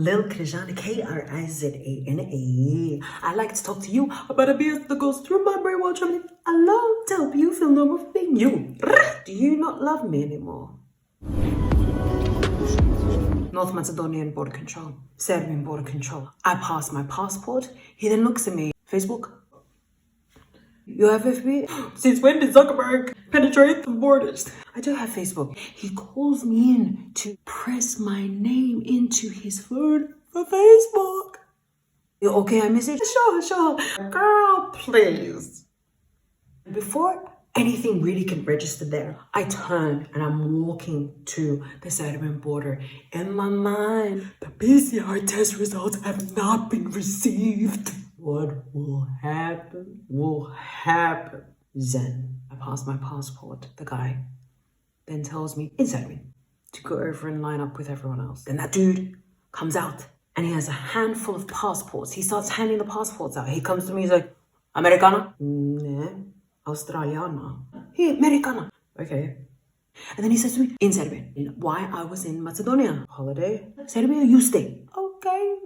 LILLY, KRIZAN. I'd like to talk to you about a BS that goes through my brain while traveling alone to help you feel normal for being you. Do you not love me anymore? North Macedonian border control, Serbian border control. I pass my passport. He then looks at me. Facebook? You have FB? Since when did Zuckerberg penetrate the borders? I do have Facebook. He calls me in to press my name into his phone for Facebook. You okay, I message? Sure. Girl, please. Before anything really can register there, I turn and I'm walking to the Serbian border. In my mind, the PCR test results have not been received. What will happen will happen. Then I pass my passport. The guy then tells me in Serbian to go over and line up with everyone else. Then that dude comes out and he has a handful of passports. He starts handing the passports out. He comes to me, he's like, Americana? No. Australiana. Hey, Americana. Okay. And then he says to me in Serbian, why I was in Macedonia. Holiday. Serbia, you stay. Okay.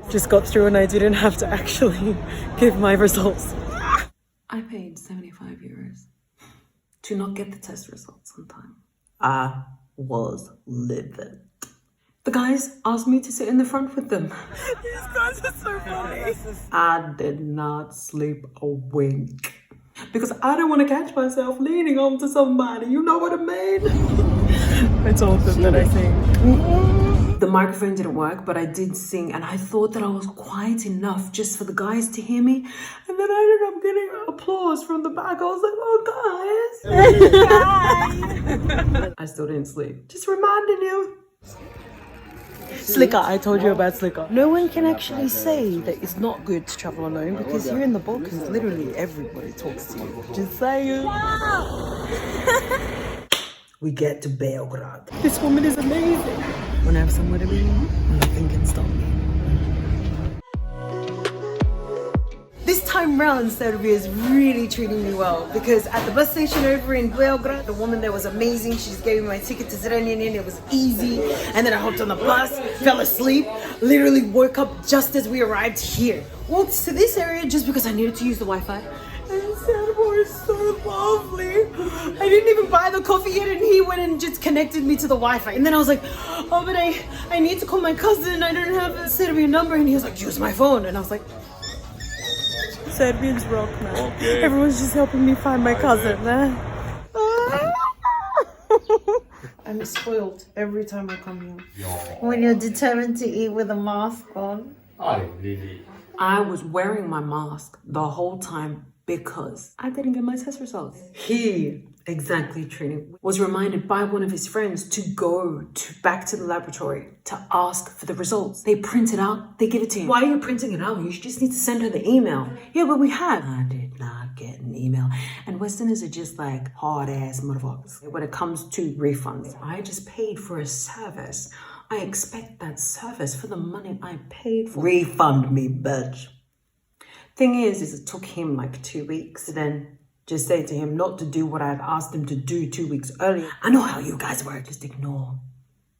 Just got through and I didn't have to actually give my results. I paid 75 euros to not get the test results on time. I was livid. The guys asked me to sit in the front with them. These guys are so funny. I did not sleep a wink. Because I don't want to catch myself leaning onto somebody. You know what I mean? I told them that I sing. The microphone didn't work, but I did sing. And I thought that I was quiet enough just for the guys to hear me. And then I ended up getting applause from the back. I was like, oh, guys. I still didn't sleep. Just reminding you. Slicker, I told you about Slicker. No one can actually say that it's not good to travel alone because here in the Balkans, literally everybody talks to you. Just saying. We get to Belgrade. This woman is amazing. When I have somewhere to be, nothing can stop me. This time round, Serbia is really treating me well because at the bus station over in Belgrade, the woman there was amazing. She just gave me my ticket to Zrenjanin. It was easy. And then I hopped on the bus, fell asleep, literally woke up just as we arrived here. Walked to this area just because I needed to use the Wi-Fi. And Serbia is so lovely. I didn't even buy the coffee yet and he went and just connected me to the Wi-Fi. And then I was like, oh, but I need to call my cousin. I don't have a Serbian number. And he was like, use my phone. And I was like, Serbians rock, man. Okay. Everyone's just helping me find my cousin. I'm spoiled every time I come here. When you're determined to eat with a mask on. I was wearing my mask the whole time because I didn't get my test results. He exactly training was reminded by one of his friends to go back to the laboratory to ask for the results. They print it out, they give it to him. Why are you printing it out? You just need to send her the email. Yeah, but we have. I did not get an email. And Westerners are just like hard ass motherfuckers when it comes to refunds. I just paid for a service. I expect that service for the money I paid for. Refund me, bitch. Thing is it took him like 2 weeks to then just say to him not to do what I've asked him to do 2 weeks earlier. I know how you guys work. Just ignore.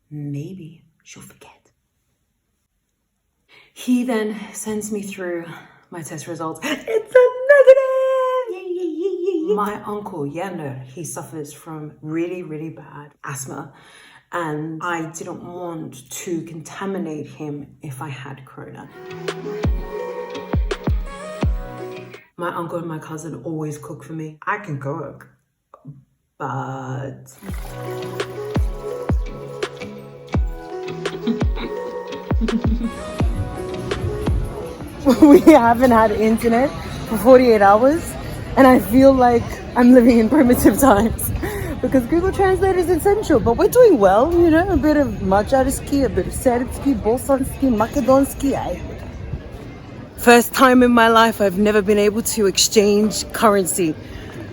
Maybe she'll forget. He then sends me through my test results. It's a negative! My uncle, Yander, he suffers from really, really bad asthma. And I didn't want to contaminate him if I had corona. My uncle and my cousin always cook for me. I can cook, but... We haven't had internet for 48 hours, and I feel like I'm living in primitive times. Because Google Translate is essential, but we're doing well, you know, a bit of Mađarski, a bit of Serbski, Bosanski, Makedonski. First time in my life I've never been able to exchange currency.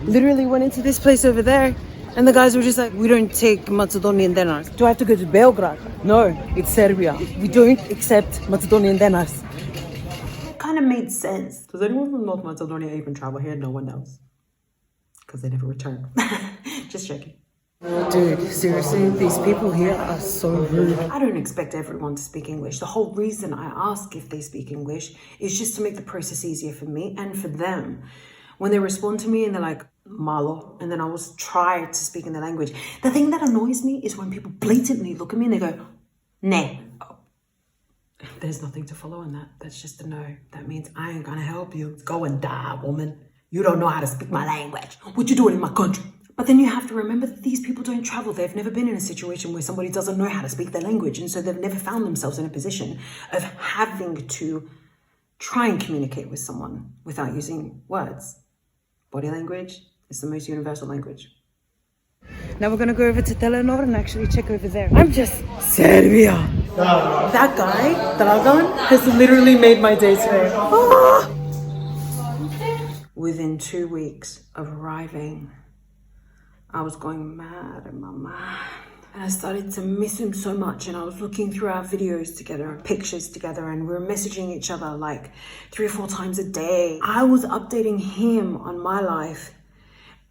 Literally went into this place over there and the guys were just like, we don't take Macedonian dinars. Do I have to go to Belgrade? No, it's Serbia. We don't accept Macedonian dinars. Kind of made sense. Does anyone from North Macedonia even travel here? No one knows. Because they never return. Just checking. Dude, seriously, these people here are so rude. I don't expect everyone to speak English. The whole reason I ask if they speak English is just to make the process easier for me and for them. When they respond to me and they're like, malo, and then I will try to speak in their language. The thing that annoys me is when people blatantly look at me and they go, ne. Oh. There's nothing to follow on that. That's just a no. That means I ain't gonna help you. Go and die, woman. You don't know how to speak my language. What you doing in my country? But then you have to remember that these people don't travel. They've never been in a situation where somebody doesn't know how to speak their language. And so they've never found themselves in a position of having to try and communicate with someone without using words. Body language is the most universal language. Now we're going to go over to Telenor and actually check over there. I'm just Serbia. That guy, Dragan, has literally made my day today. Ah! Within 2 weeks of arriving, I was going mad in my mind. And I started to miss him so much, and I was looking through our videos together, pictures together, and we were messaging each other like 3 or 4 times a day. I was updating him on my life,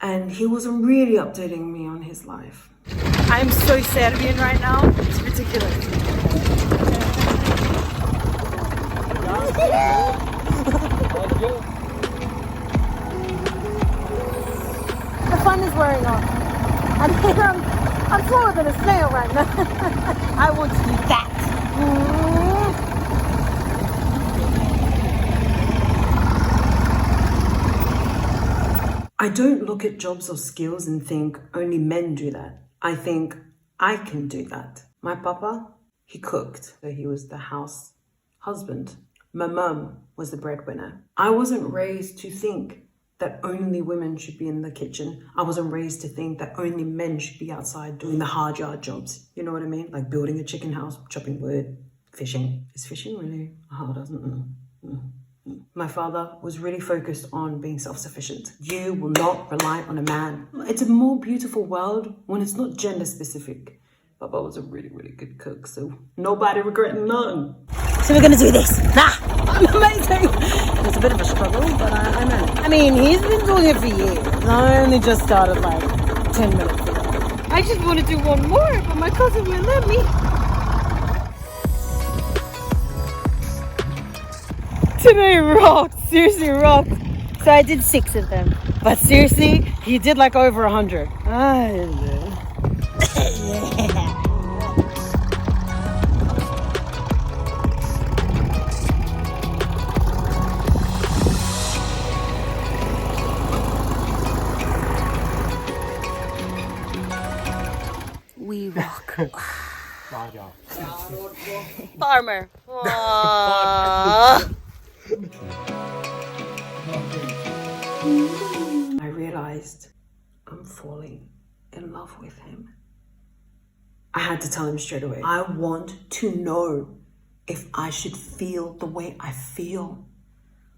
and he wasn't really updating me on his life. I'm so Serbian right now, it's ridiculous. The fun is wearing off. I mean, I'm slower than a snail right now. I want to do that. I don't look at jobs or skills and think only men do that. I think I can do that. My papa, he cooked, so he was the house husband. My mum was the breadwinner. I wasn't raised to think that only women should be in the kitchen. I wasn't raised to think that only men should be outside doing the hard yard jobs. You know what I mean? Like building a chicken house, chopping wood, fishing. Is fishing really hard? My father was really focused on being self-sufficient. You will not rely on a man. It's a more beautiful world when it's not gender specific. Papa was a really, really good cook, so nobody regretting none. So we're gonna do this. I'm amazing. It's a bit of a struggle, but I know. I mean, he's been doing it for years. I only just started like 10 minutes ago. I just want to do one more, but my cousin won't let me. Today rocked, seriously rocked. So I did 6 of them, but seriously, he did like over 100. We rock. Farmer. I realized I'm falling in love with him. I had to tell him straight away. I want to know if I should feel the way I feel.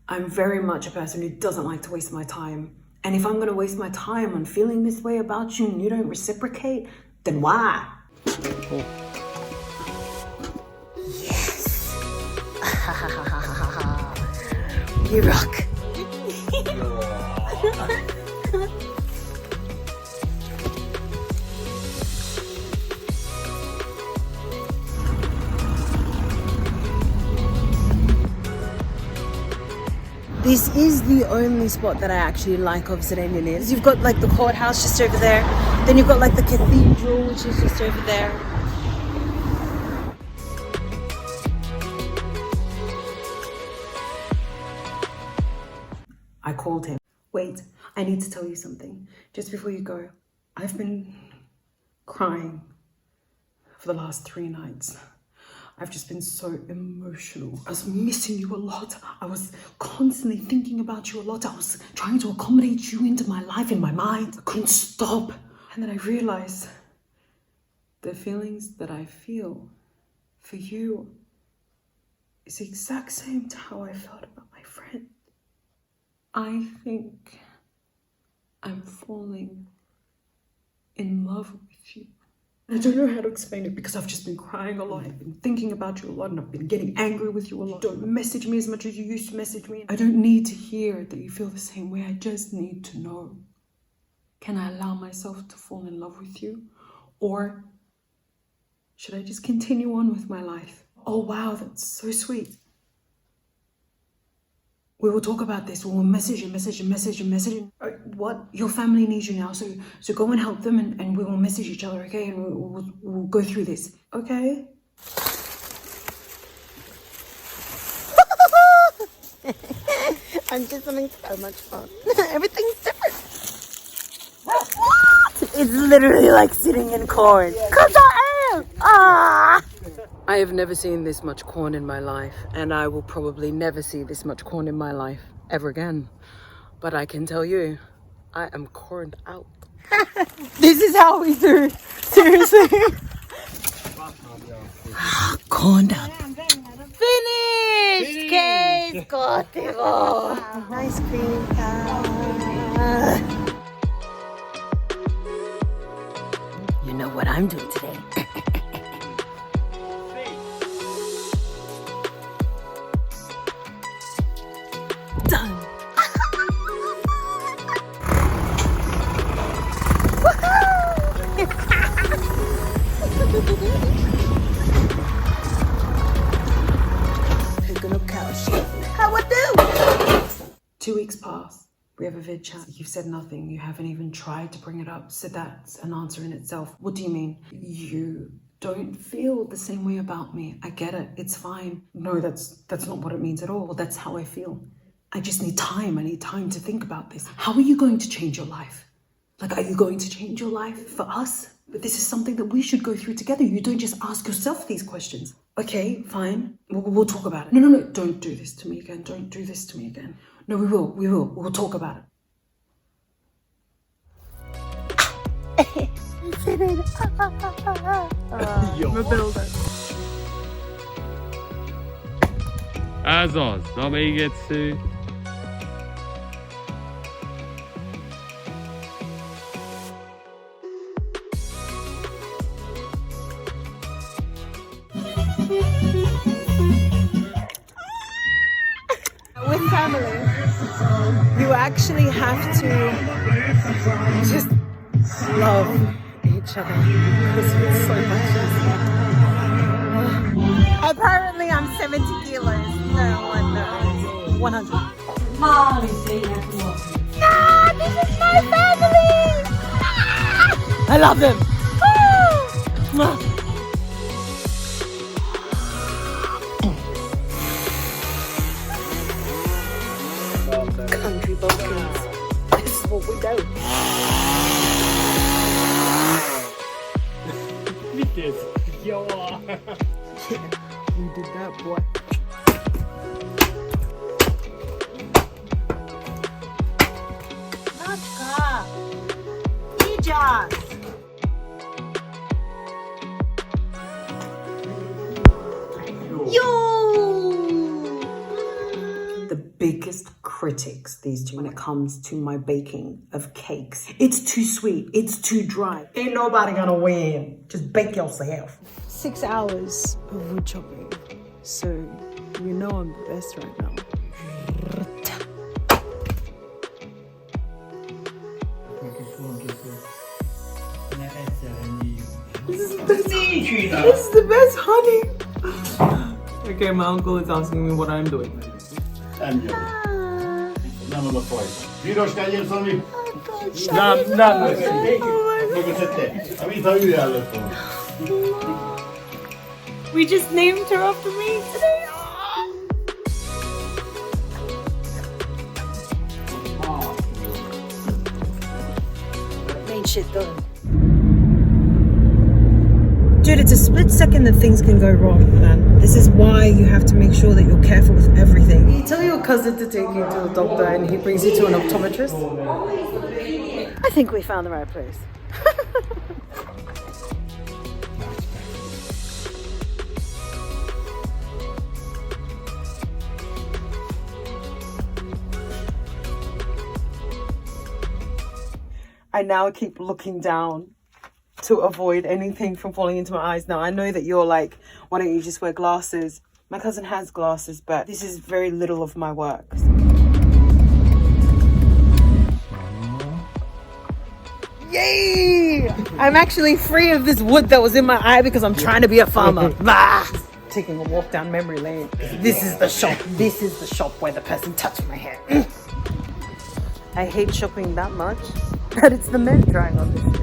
I'm very much a person who doesn't like to waste my time. And if I'm gonna waste my time on feeling this way about you and you don't reciprocate, then why? Oh. Yes. You rock. This is the only spot that I actually like of Zrenjanin. You've got like the courthouse just over there. Then you've got like the cathedral, which is just over there. I called him. Wait, I need to tell you something. Just before you go, I've been crying for the last 3 nights. I've just been so emotional. I was missing you a lot. I was constantly thinking about you a lot. I was trying to accommodate you into my life, in my mind. I couldn't stop. And then I realized the feelings that I feel for you is the exact same to how I felt about my friend. I think I'm falling in love with you. I don't know how to explain it because I've just been crying a lot. I've been thinking about you a lot and I've been getting angry with you a lot. You don't message me as much as you used to message me. I don't need to hear that you feel the same way. I just need to know. Can I allow myself to fall in love with you? Or should I just continue on with my life? Oh wow, that's so sweet. We will talk about this. We will message you. What? Your family needs you now, so go and help them, and we will message each other, okay? And we'll go through this, okay? I'm just having so much fun. Everything's different. It's literally like sitting in corn. Cause I am. Ah. I have never seen this much corn in my life, and I will probably never see this much corn in my life ever again. But I can tell you, I am corned out. This is how we do. Seriously. Corned out. Finished! Case Skopje. Ice cream. You know what I'm doing today? Done. How would do? 2 weeks pass. We have a vid chat. You've said nothing. You haven't even tried to bring it up. So that's an answer in itself. What do you mean? You don't feel the same way about me. I get it. It's fine. No, that's not what it means at all. That's how I feel. I just need time. I need time to think about this. How are you going to change your life? Like, are you going to change your life for us? But this is something that we should go through together. You don't just ask yourself these questions. Okay, fine. We'll talk about it. No. Don't do this to me again. Don't do this to me again. No, we will. We'll talk about it. Azaz, dan get to. With family, you actually have to just love each other because it's so much easier. Apparently I'm 70 kilos. No one knows. 100. No, this is my family! I love them! Country bumpkins. This is what we do. Yeah, you did that, boy. The biggest critics, these two, when it comes to my baking of cakes. It's too sweet. It's too dry. Ain't nobody gonna win. Just bake yourself. 6 hours of wood chopping. So, you know I'm the best right now. This is the best honey. Okay, my uncle is asking me what I'm doing. We just named her after me today. Main shit done. Dude, it's a split second that things can go wrong, man. This is why you have to make sure that you're careful with everything. You tell your cousin to take you to a doctor and he brings you to an optometrist? I think we found the right place. I now keep looking down to avoid anything from falling into my eyes. Now, I know that you're like, why don't you just wear glasses? My cousin has glasses, but this is very little of my work. Yay! I'm actually free of this wood that was in my eye because I'm trying to be a farmer. Bah! Taking a walk down memory lane. This is the shop. This is the shop where the person touched my hair. I hate shopping that much that it's the men trying on this shit.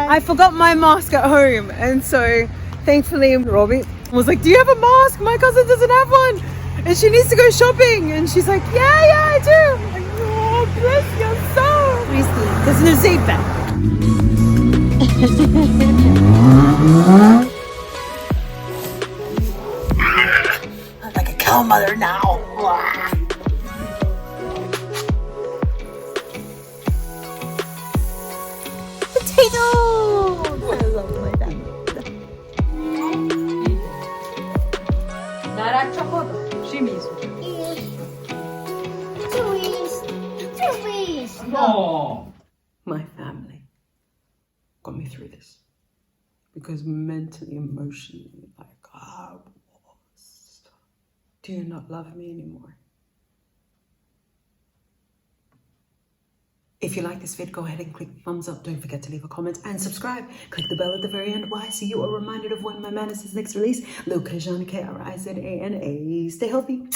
I forgot my mask at home, and so thankfully Robbie was like, do you have a mask? My cousin doesn't have one and she needs to go shopping. And she's like, yeah, I do. I'm like, oh, bless your soul. Risky. There's no zebra. I'm like a cow mother now. Potatoes! I love my dad. My family got me through this because mentally, emotionally, like, I was. Do you not love me anymore? If you like this vid, go ahead and click thumbs up. Don't forget to leave a comment and subscribe. Click the bell at the very end. Why? So you are reminded of when my madness is next released. LiQWYD, KRIZAN. Stay healthy.